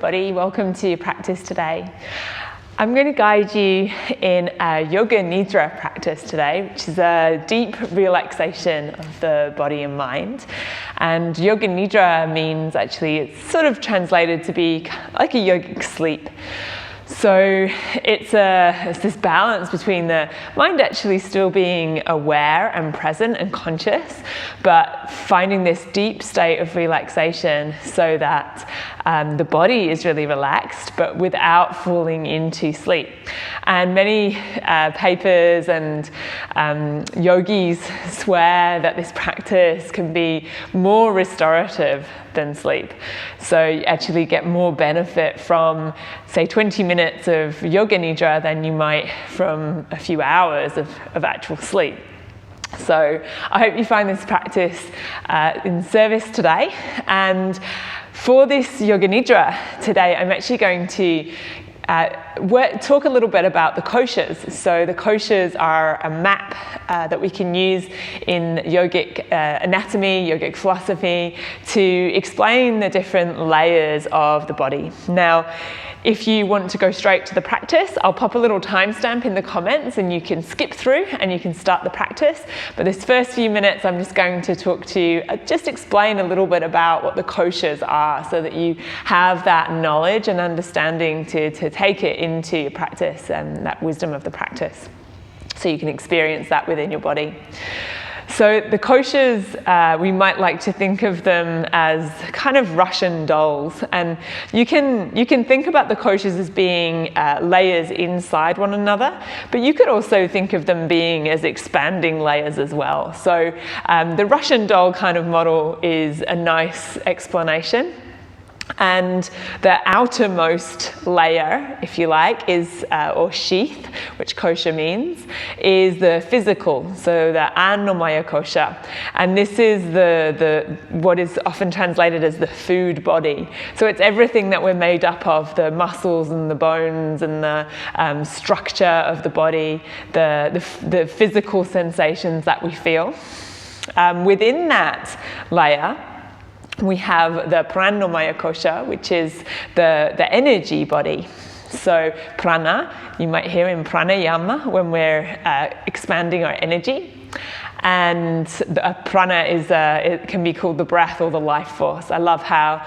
everybody. Welcome to your practice today. I'm going to guide you in a Yoga Nidra practice today, which is a deep relaxation of the body and mind. And Yoga Nidra means, actually, it's sort of translated to be like a yogic sleep. So it's this balance between the mind actually still being aware and present and conscious, but finding this deep state of relaxation so that the body is really relaxed, but without falling into sleep. And many papers and yogis swear that this practice can be more restorative than sleep. So you actually get more benefit from, say, 20 minutes of Yoga Nidra than you might from a few hours of actual sleep. So I hope you find this practice in service today. And for this Yoga Nidra today, I'm actually going to talk a little bit about the Koshas. So the Koshas are a map that we can use in yogic anatomy, yogic philosophy, to explain the different layers of the body. Now, if you want to go straight to the practice, I'll pop a little timestamp in the comments and you can skip through and you can start the practice. But this first few minutes, I'm just going to talk to you, just explain a little bit about what the Koshas are so that you have that knowledge and understanding to take it into your practice and that wisdom of the practice. So you can experience that within your body. So the Koshas, we might like to think of them as kind of Russian dolls, and you can think about the Koshas as being layers inside one another, but you could also think of them being as expanding layers as well. So the Russian doll kind of model is a nice explanation. And the outermost layer, if you like, is, or sheath, which Kosha means, is the physical, so the Annamaya Kosha. And this is the what is often translated as the food body. So it's everything that we're made up of, the muscles and the bones and the structure of the body, the physical sensations that we feel. Within that layer, we have the Pranamaya Kosha, which is the energy body. So prana, you might hear in pranayama when we're expanding our energy. And prana it can be called the breath or the life force. I love how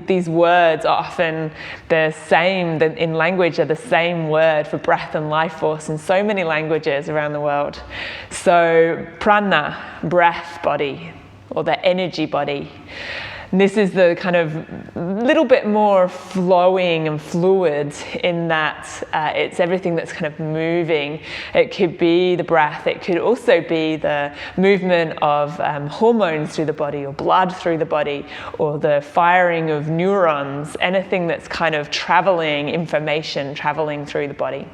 these words are often the same, in language are the same word for breath and life force in so many languages around the world. So prana, breath body, or the energy body. And this is the kind of little bit more flowing and fluid in that it's everything that's kind of moving. It could be the breath, it could also be the movement of hormones through the body or blood through the body or the firing of neurons, anything that's kind of traveling, information traveling through the body.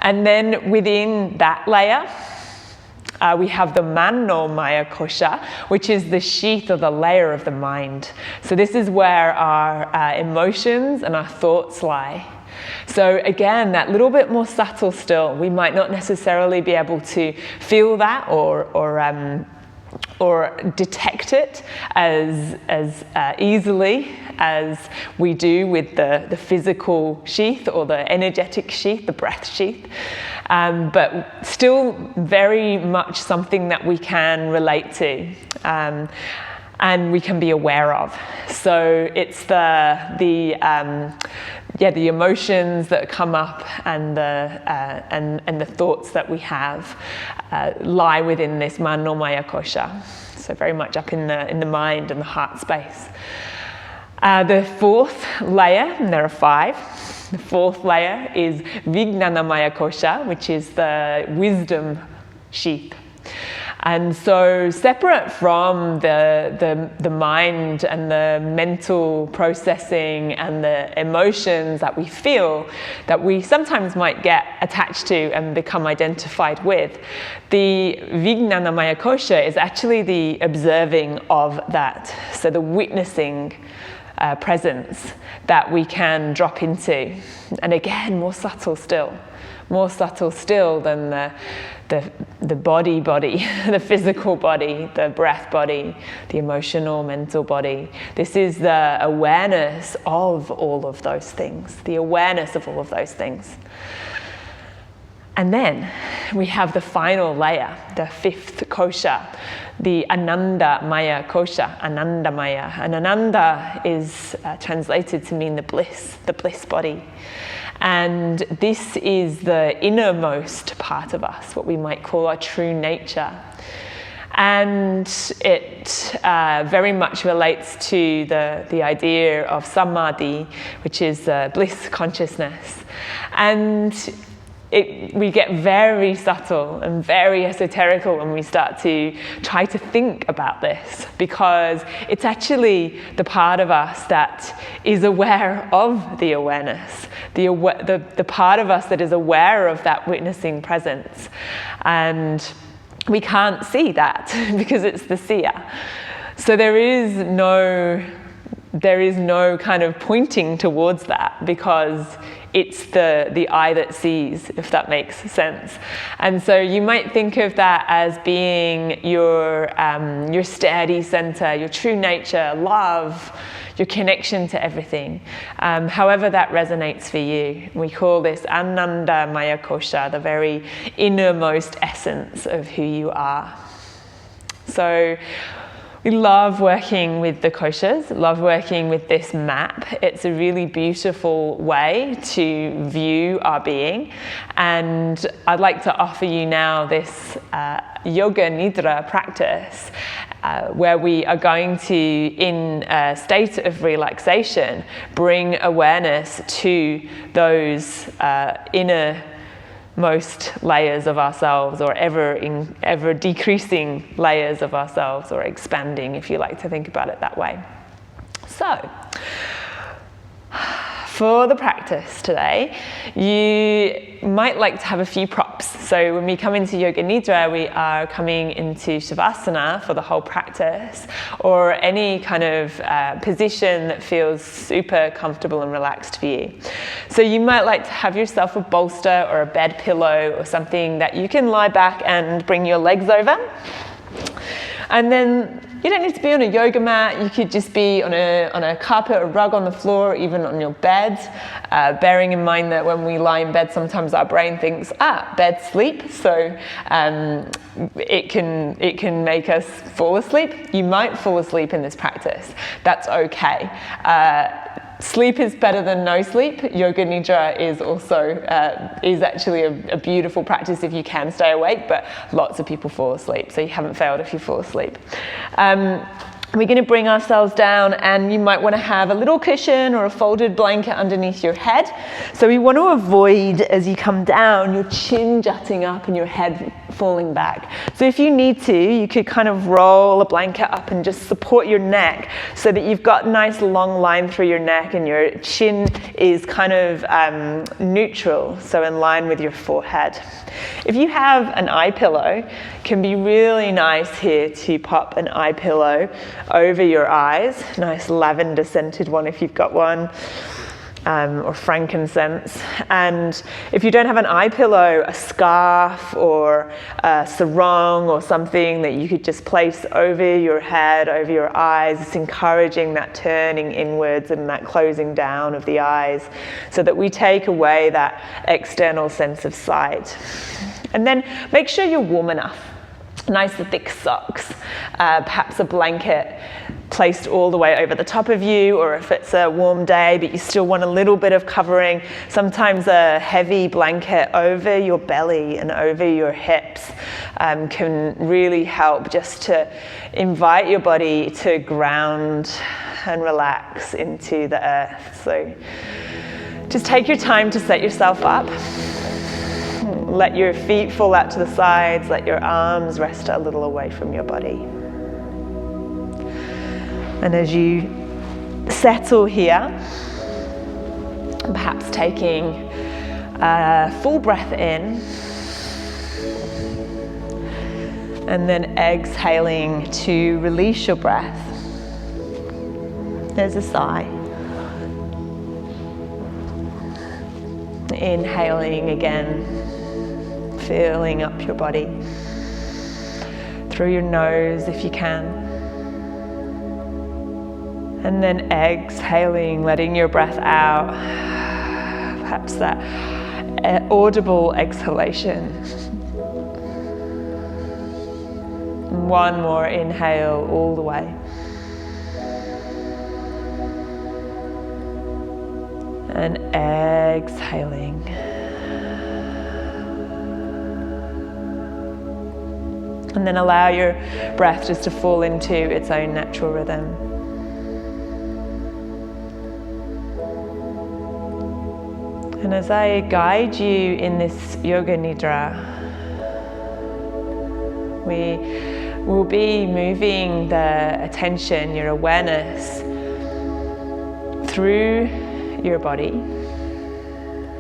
And then within that layer, we have the Manomaya Kosha, which is the sheath or the layer of the mind. So this is where our emotions and our thoughts lie. So again, that little bit more subtle still. We might not necessarily be able to feel that or detect it as easily as we do with the physical sheath or the energetic sheath, the breath sheath. But still very much something that we can relate to and we can be aware of. So it's the emotions that come up and the thoughts that we have lie within this Manomaya Kosha. So very much up in the mind and the heart space. The fourth layer, and there are 5. The fourth layer is Vijnanamaya Kosha, which is the wisdom sheath. And so separate from the mind and the mental processing and the emotions that we feel, that we sometimes might get attached to and become identified with, the Vijnanamaya Kosha is actually the observing of that. So the witnessing presence that we can drop into. And again, more subtle still than the body, the physical body, the breath body, the emotional, mental body. This is the awareness of all of those things, the awareness of all of those things. And then we have the final layer, the fifth kosha, the Ananda Maya kosha, Ananda Maya. And Ananda is translated to mean the bliss body. And this is the innermost part of us, what we might call our true nature. And it very much relates to the idea of samadhi, which is bliss consciousness. And we get very subtle and very esoterical when we start to try to think about this, because it's actually the part of us that is aware of the awareness, the part of us that is aware of that witnessing presence. And we can't see that because it's the seer. So there is no kind of pointing towards that, because it's the eye that sees, if that makes sense. And so you might think of that as being your steady center, your true nature, love, your connection to everything. However that resonates for you. We call this Ananda Maya Kosha, the very innermost essence of who you are. So we love working with the koshas, love working with this map. It's a really beautiful way to view our being. And I'd like to offer you now this Yoga Nidra practice, where we are going to, in a state of relaxation, bring awareness to those innermost layers of ourselves, or ever decreasing layers of ourselves, or expanding, if you like to think about it that way. So, for the practice today, you might like to have a few props. So when we come into Yoga Nidra, we are coming into Shavasana for the whole practice, or any kind of position that feels super comfortable and relaxed for you. So you might like to have yourself a bolster or a bed pillow or something that you can lie back and bring your legs over. And then you don't need to be on a yoga mat. You could just be on a carpet or rug on the floor, or even on your bed, bearing in mind that when we lie in bed, sometimes our brain thinks, bed sleep. So it can make us fall asleep. You might fall asleep in this practice. That's okay. Sleep is better than no sleep. Yoga Nidra is also is actually a beautiful practice if you can stay awake, but lots of people fall asleep, so you haven't failed if you fall asleep. We're going to bring ourselves down, and you might want to have a little cushion or a folded blanket underneath your head. So we want to avoid, as you come down, your chin jutting up and your head falling back. So if you need to, you could kind of roll a blanket up and just support your neck so that you've got a nice long line through your neck and your chin is kind of neutral, so in line with your forehead. If you have an eye pillow, it can be really nice here to pop an eye pillow over your eyes. Nice lavender scented one if you've got one, or frankincense. And if you don't have an eye pillow, a scarf or a sarong or something that you could just place over your head, over your eyes. It's encouraging that turning inwards and that closing down of the eyes, so that we take away that external sense of sight. And then make sure you're warm enough. Nice thick socks, perhaps a blanket placed all the way over the top of you, or if it's a warm day but you still want a little bit of covering, sometimes a heavy blanket over your belly and over your hips can really help just to invite your body to ground and relax into the earth. So just take your time to set yourself up. Let your feet fall out to the sides, let your arms rest a little away from your body. And as you settle here, perhaps taking a full breath in, and then exhaling to release your breath. There's a sigh. Inhaling again, filling up your body through your nose if you can. And then exhaling, letting your breath out. Perhaps that audible exhalation. One more inhale all the way. And exhaling. And then allow your breath just to fall into its own natural rhythm. And as I guide you in this Yoga Nidra, we will be moving the attention, your awareness, through your body,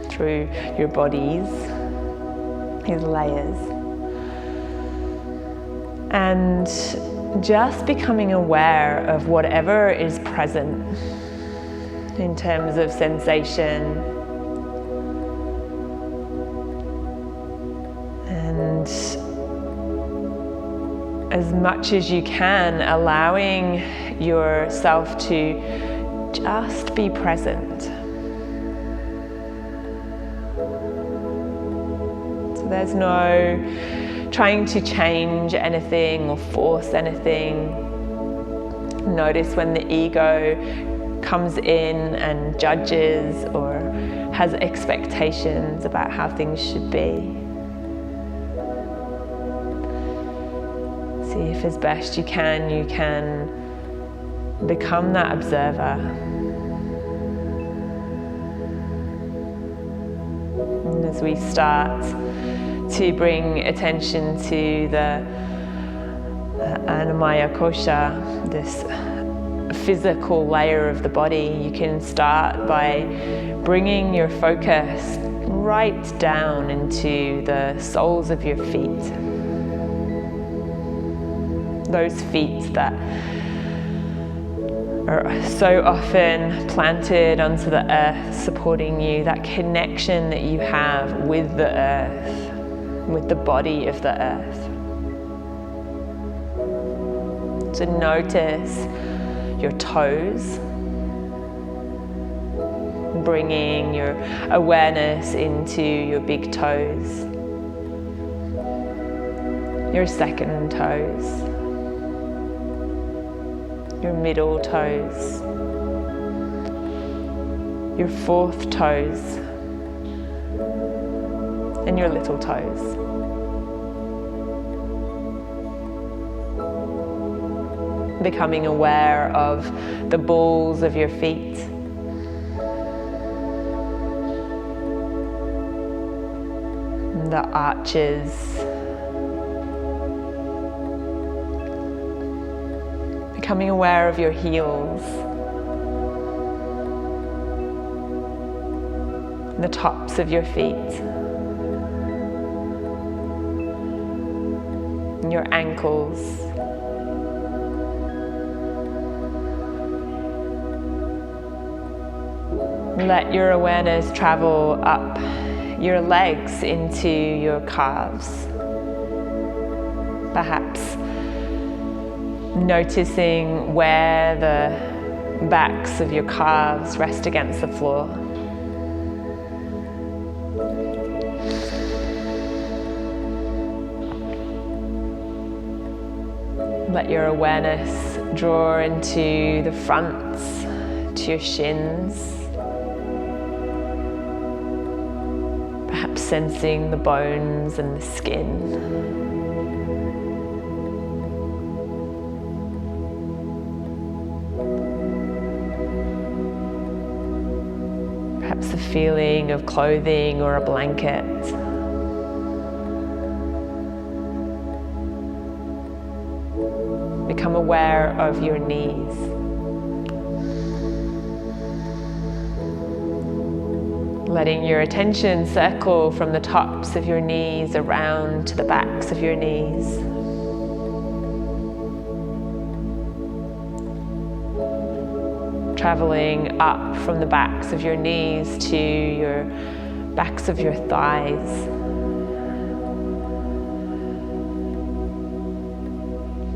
through your bodies, these layers, and just becoming aware of whatever is present in terms of sensation, and as much as you can, allowing yourself to just be present. So there's no trying to change anything or force anything. Notice when the ego comes in and judges or has expectations about how things should be. See if as best you can become that observer. And as we start to bring attention to the Annamaya Kosha, this physical layer of the body, you can start by bringing your focus right down into the soles of your feet. Those feet that are so often planted onto the earth, supporting you, that connection that you have with the earth, with the body of the earth. So notice your toes, bringing your awareness into your big toes, your second toes, your middle toes, your fourth toes, and your little toes. Becoming aware of the balls of your feet, the arches, becoming aware of your heels, the tops of your feet, and your ankles, let your awareness travel up your legs into your calves, perhaps noticing where the backs of your calves rest against the floor. Let your awareness draw into the fronts, to your shins, perhaps sensing the bones and the skin. Perhaps the feeling of clothing or a blanket. Become aware of your knees. Letting your attention circle from the tops of your knees around to the backs of your knees. traveling up from the backs of your knees to your backs of your thighs.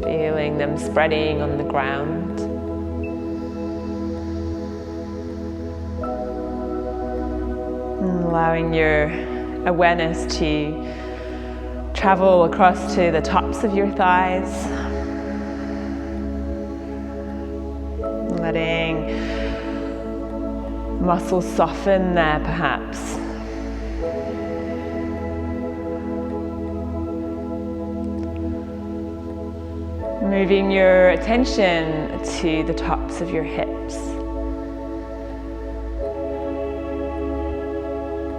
Feeling them spreading on the ground. And allowing your awareness to travel across to the tops of your thighs. Letting muscles soften there perhaps. Moving your attention to the tops of your hips.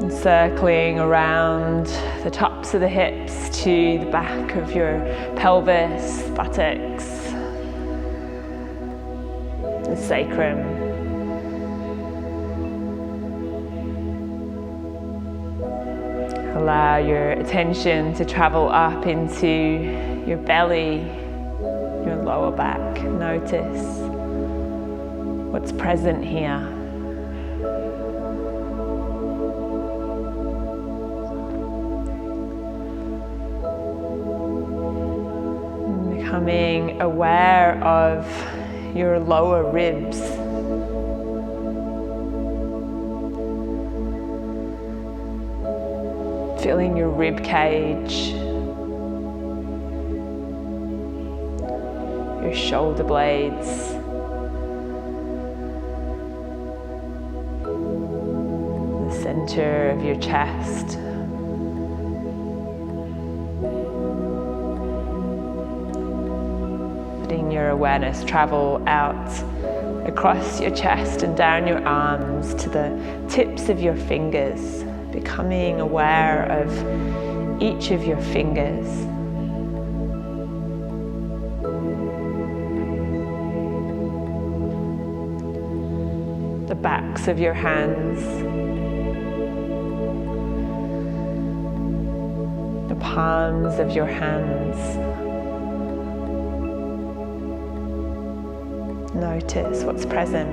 And circling around the tops of the hips to the back of your pelvis, buttocks, the sacrum. Allow your attention to travel up into your belly, your lower back. Notice what's present here. Becoming aware of your lower ribs. Feeling your rib cage, your shoulder blades, the center of your chest. Letting your awareness travel out across your chest and down your arms to the tips of your fingers, becoming aware of each of your fingers. The backs of your hands, the palms of your hands. Notice what's present.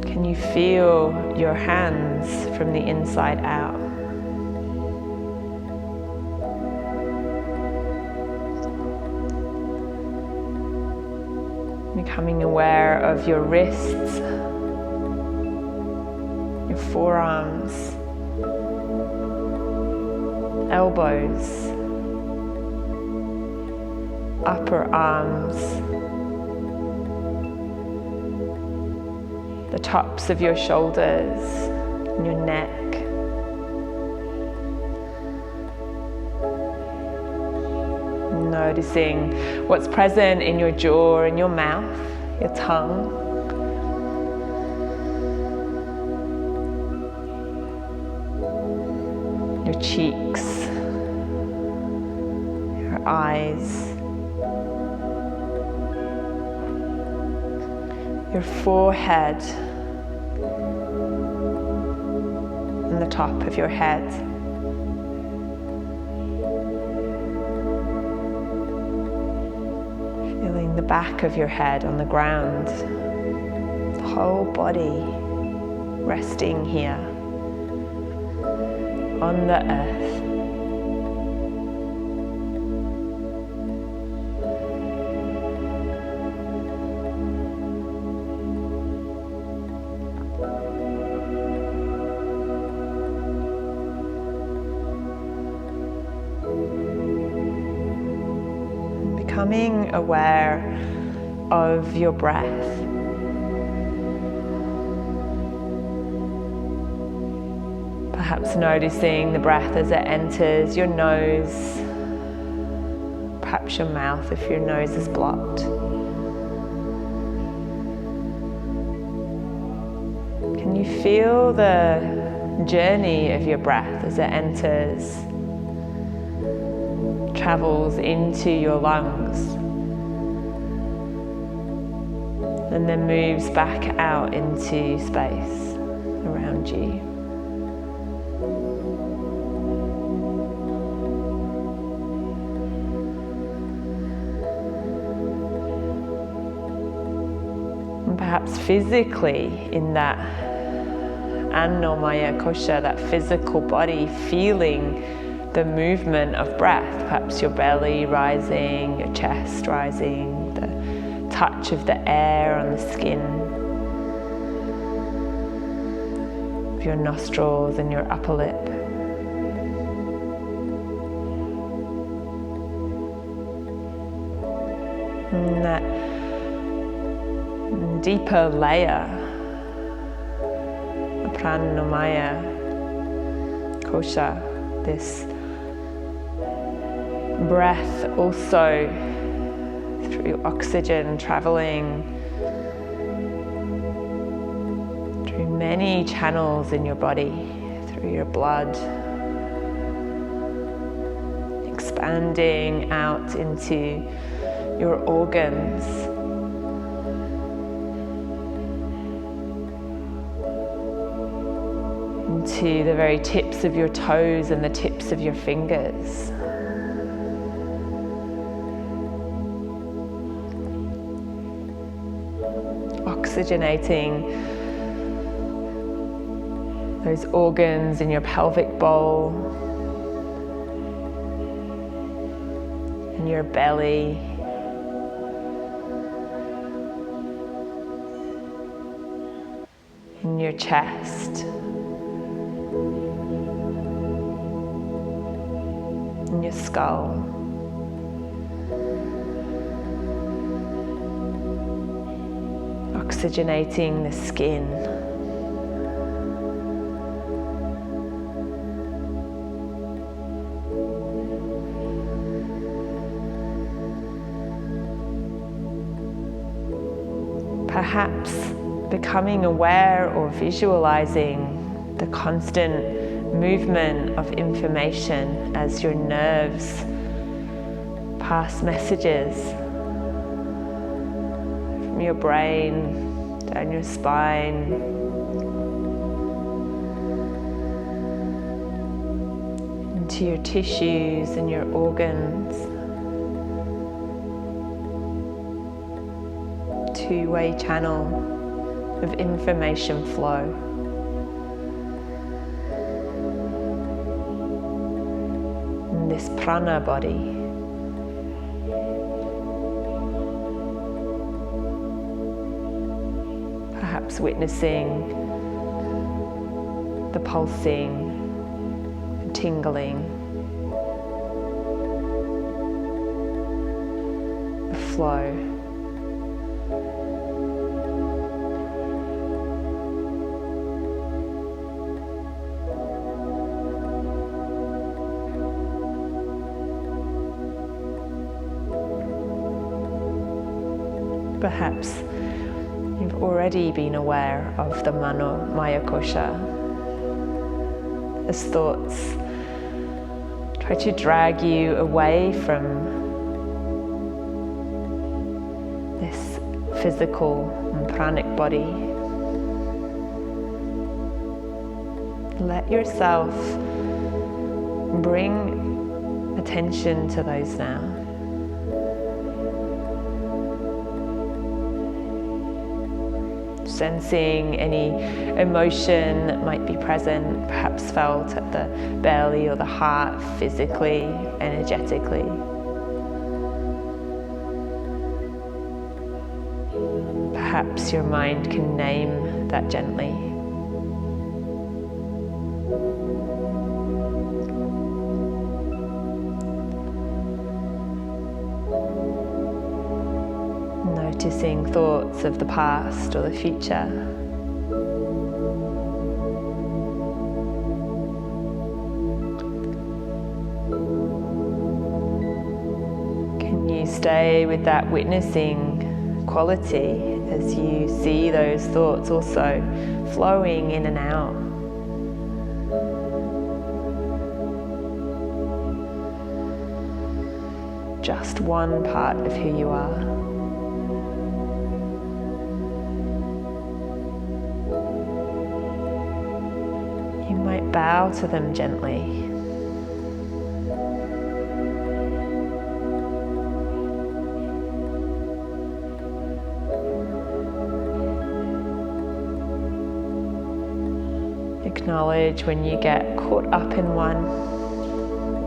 Can you feel your hands from the inside out? Becoming aware of your wrists, your forearms, elbows, upper arms, the tops of your shoulders and your neck. Noticing what's present in your jaw and your mouth, your tongue. Your cheeks, your eyes, your forehead, and the top of your head. Feeling the back of your head on the ground, the whole body resting here on the earth. Becoming aware of your breath. Perhaps noticing the breath as it enters your nose, perhaps your mouth if your nose is blocked. Can you feel the journey of your breath as it enters, travels into your lungs, and then moves back out into space around you? And perhaps physically in that Annamaya Kosha, that physical body, feeling the movement of breath, perhaps your belly rising, your chest rising, the touch of the air on the skin of your nostrils and your upper lip. And that deeper layer, the pranamaya kosha, this breath also through oxygen traveling through many channels in your body, through your blood, expanding out into your organs, into the very tips of your toes and the tips of your fingers. Oxygenating those organs in your pelvic bowl, in your belly, in your chest, in your skull. Oxygenating the skin. Perhaps becoming aware or visualizing the constant movement of information as your nerves pass messages from your brain down your spine, into your tissues and your organs. Two-way channel of information flow. In this prana body. Perhaps witnessing the pulsing, the tingling, the flow. Perhaps you've already been aware of the Maya Kosha as thoughts try to drag you away from this physical and pranic body. Let yourself bring attention to those now. Sensing any emotion that might be present, perhaps felt at the belly or the heart, physically, energetically. Perhaps your mind can name that gently. Noticing thoughts of the past or the future. Can you stay with that witnessing quality as you see those thoughts also flowing in and out? Just one part of who you are. Bow to them gently. Acknowledge when you get caught up in one,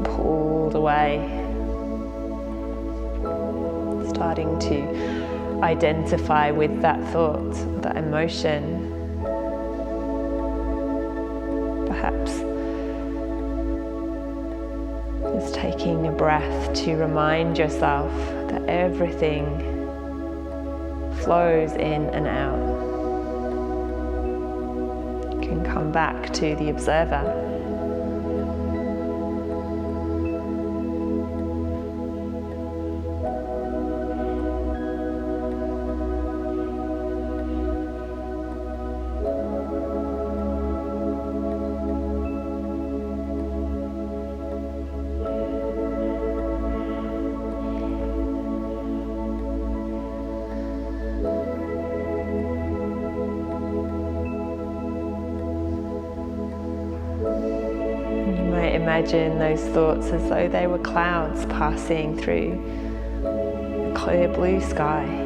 pulled away. Starting to identify with that thought, that emotion. Perhaps just taking a breath to remind yourself that everything flows in and out. You can come back to the observer. Imagine those thoughts as though they were clouds passing through a clear blue sky.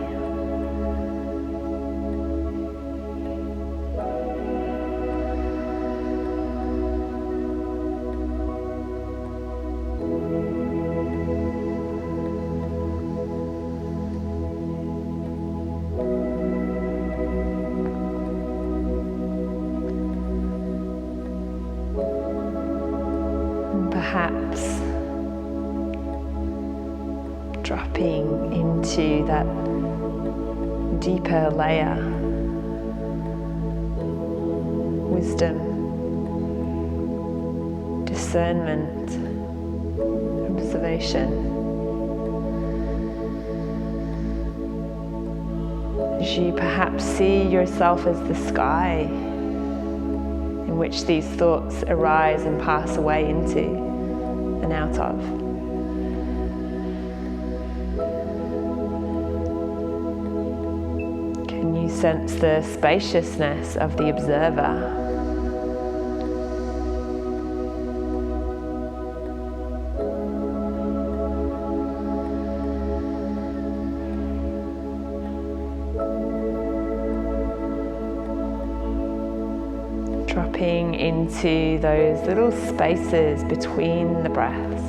Perhaps dropping into that deeper layer, wisdom, discernment, observation. As you perhaps see yourself as the sky in which these thoughts arise and pass away into and out of. Can you sense the spaciousness of the observer? Dropping into those little spaces between the breaths.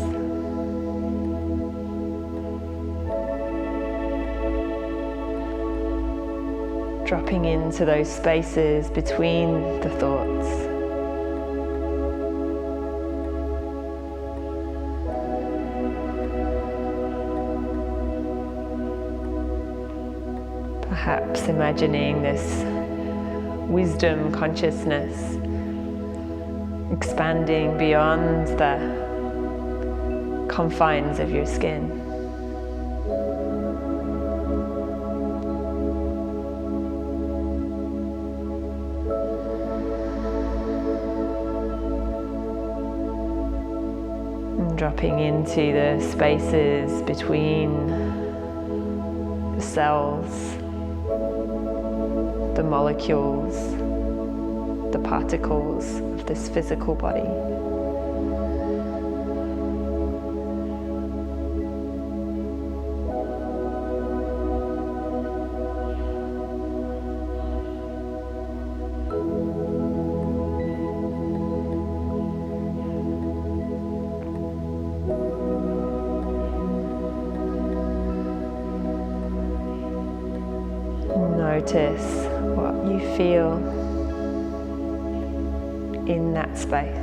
Dropping into those spaces between the thoughts. Perhaps imagining this wisdom consciousness expanding beyond the confines of your skin. And dropping into the spaces between the cells, the molecules, the particles of this physical body. Notice what you feel in that space.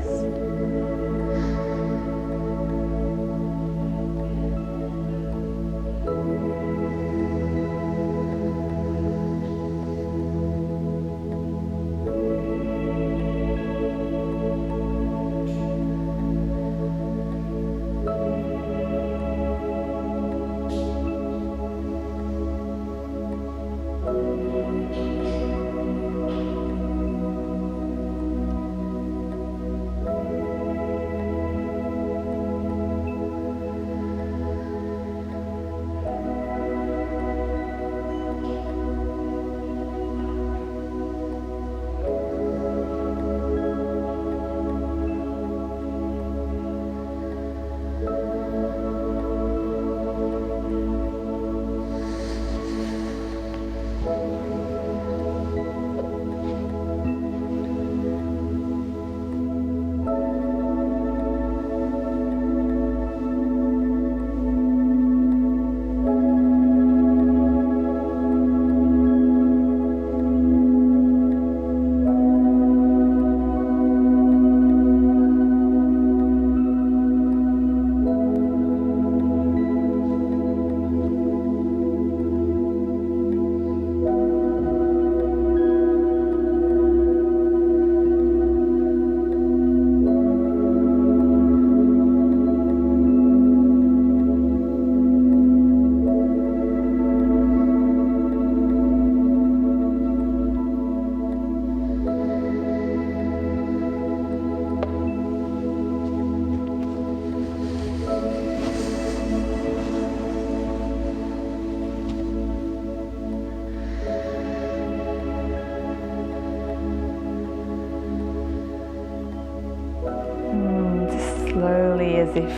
slowly, as if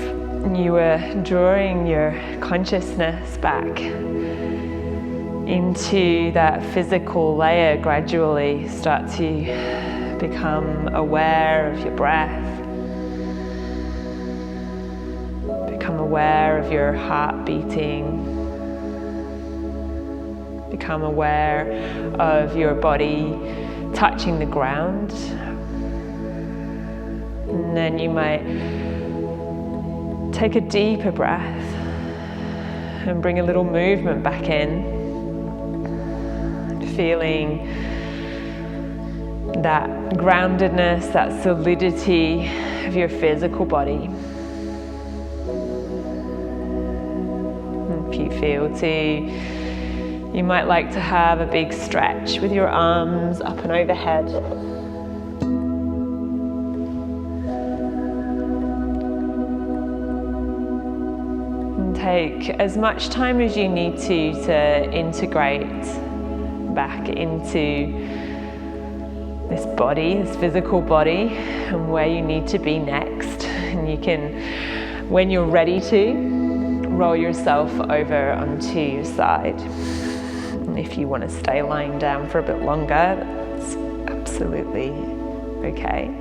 you were drawing your consciousness back into that physical layer, gradually start to become aware of your breath. Become aware of your heart beating. Become aware of your body touching the ground. And then you might take a deeper breath and bring a little movement back in, feeling that groundedness, that solidity of your physical body. If you feel to, you might like to have a big stretch with your arms up and overhead. And take as much time as you need to integrate back into this body, this physical body, and where you need to be next. And you can, when you're ready to, roll yourself over onto your side. And if you want to stay lying down for a bit longer, that's absolutely okay.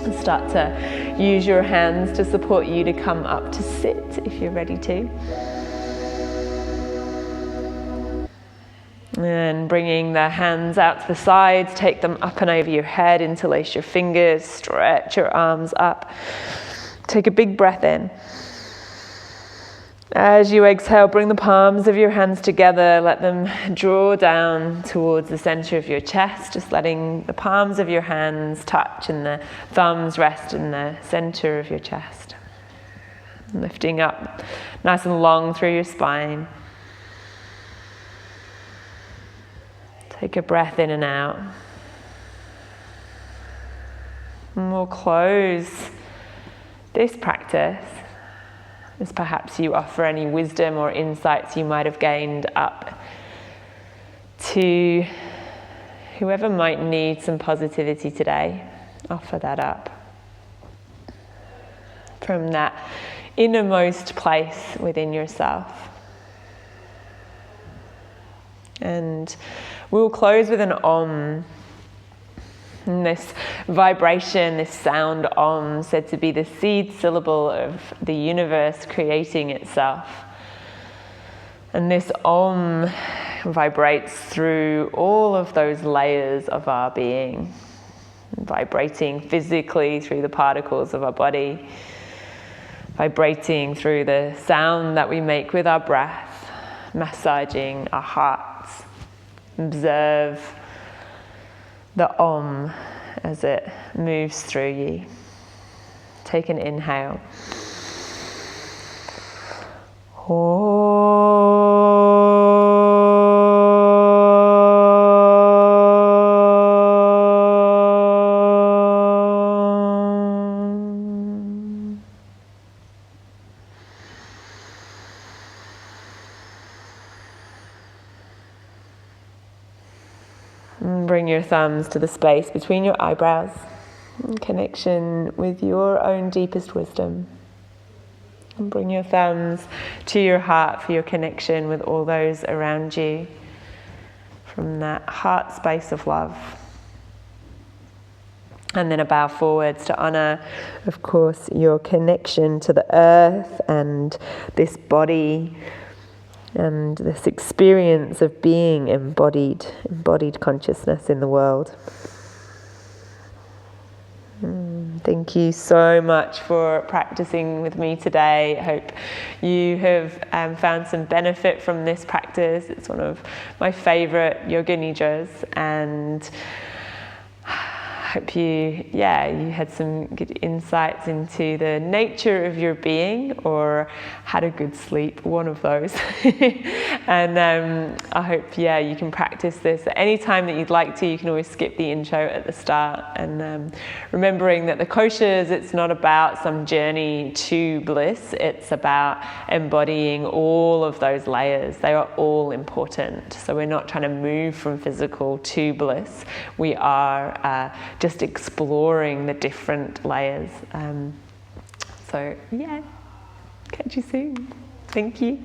And start to use your hands to support you to come up to sit if you're ready to. And bringing the hands out to the sides, take them up and over your head, interlace your fingers, stretch your arms up. Take a big breath in. As you exhale, bring the palms of your hands together, let them draw down towards the center of your chest, just letting the palms of your hands touch and the thumbs rest in the center of your chest. Lifting up nice and long through your spine. Take a breath in and out. And we'll close this practice as perhaps you offer any wisdom or insights you might have gained up to whoever might need some positivity today. Offer that up from that innermost place within yourself. And we'll close with an Om. And this vibration, this sound Om, said to be the seed syllable of the universe creating itself. And this Om vibrates through all of those layers of our being, vibrating physically through the particles of our body, vibrating through the sound that we make with our breath, massaging our hearts. Observe the Om as it moves through you. Take an inhale. Bring your thumbs to the space between your eyebrows, in connection with your own deepest wisdom. And bring your thumbs to your heart for your connection with all those around you, from that heart space of love. And then a bow forwards to honor, of course, your connection to the earth and this body, and this experience of being embodied consciousness in the world. Thank you so much for practicing with me today. I hope you have found some benefit from this practice. It's one of my favorite Yoga Nidras, and I hope you had some good insights into the nature of your being, or had a good sleep, one of those. And I hope you can practice this at any time that you'd like to. You can always skip the intro at the start, and remembering that the Koshas, it's not about some journey to bliss, it's about embodying all of those layers. They are all important. So we're not trying to move from physical to bliss. We are just exploring the different layers. So yeah, catch you soon. Thank you.